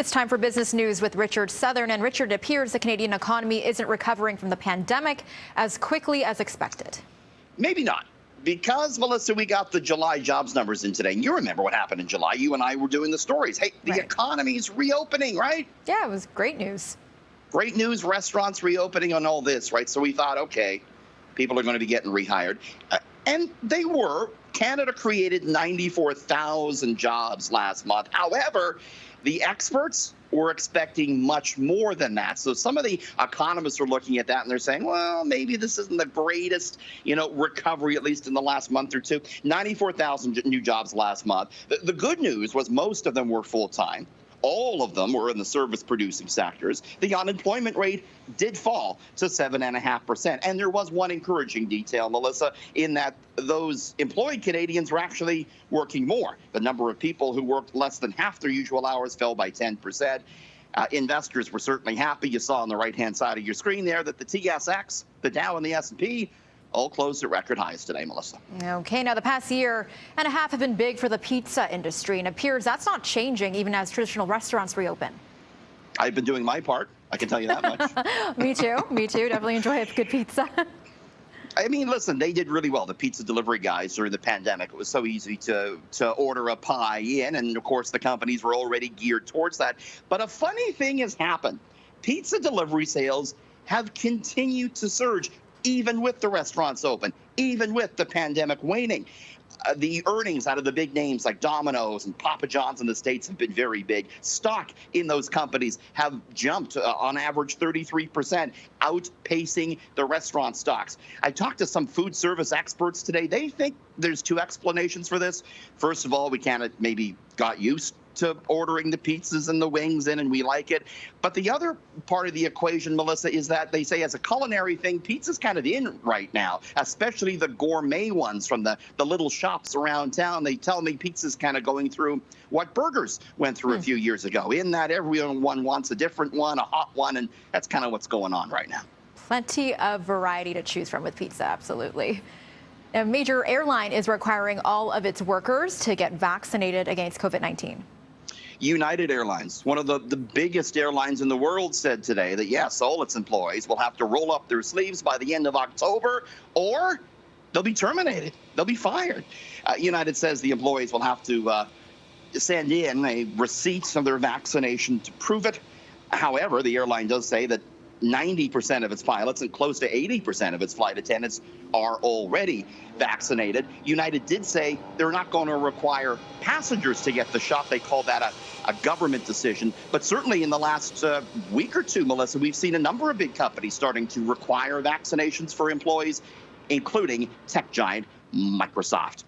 It's time for business news with Richard Southern. And Richard, it appears the Canadian economy isn't recovering from the pandemic as quickly as expected. Maybe not. Because, Melissa, we got the July jobs numbers in today. And you remember what happened in July. You and I were doing the stories. Hey, the economy's reopening, right? Yeah, it was great news. Great news, restaurants reopening and all this, right? So we thought, okay, people are going to be getting rehired. And they were. Canada created 94,000 jobs last month. However, the experts were expecting much more than that. So some of the economists are looking at that and they're saying, well, maybe this isn't the greatest, recovery, at least in the last month or two. 94,000 new jobs last month. The good news was most of them were full-time. All of them were in the service-producing sectors. The unemployment rate did fall to 7.5%. And there was one encouraging detail, Melissa, in that those employed Canadians were actually working more. The number of people who worked less than half their usual hours fell by 10%. Investors were certainly happy. You saw on the right-hand side of your screen there that the TSX, the Dow, and the S&P all closed at record highs today, Melissa. Okay, now the past year and a half have been big for the pizza industry, and it appears that's not changing even as traditional restaurants reopen. I've been doing my part, I can tell you that much. Me too. Definitely enjoy a good pizza. I mean, listen, they did really well, the pizza delivery guys, during the pandemic. It was so easy to order a pie in, and of course the companies were already geared towards that. But a funny thing has happened. Pizza delivery sales have continued to surge, even with the restaurants open, even with the pandemic waning. The earnings out of the big names like Domino's and Papa John's in the States have been very big. Stock in those companies have jumped on average 33%, outpacing the restaurant stocks. I talked to some food service experts today. They think there's two explanations for this. First of all, we kind of maybe got used to ordering the pizzas and the wings in, and we like it. But the other part of the equation, Melissa, is that they say as a culinary thing, pizza's kind of in right now, especially the gourmet ones from the little shops around town. They tell me pizza's kind of going through what burgers went through a few years ago, in that everyone wants a different one, a hot one, and that's kind of what's going on right now. Plenty of variety to choose from with pizza, absolutely. A major airline is requiring all of its workers to get vaccinated against COVID-19. United Airlines, one of the biggest airlines in the world, said today that, yes, all its employees will have to roll up their sleeves by the end of October, or they'll be terminated. They'll be fired. United says the employees will have to send in a receipt of their vaccination to prove it. However, the airline does say that 90% of its pilots and close to 80% of its flight attendants are already vaccinated. United did say they're not going to require passengers to get the shot. They call that a government decision. But certainly in the last week or two, Melissa, we've seen a number of big companies starting to require vaccinations for employees, including tech giant Microsoft.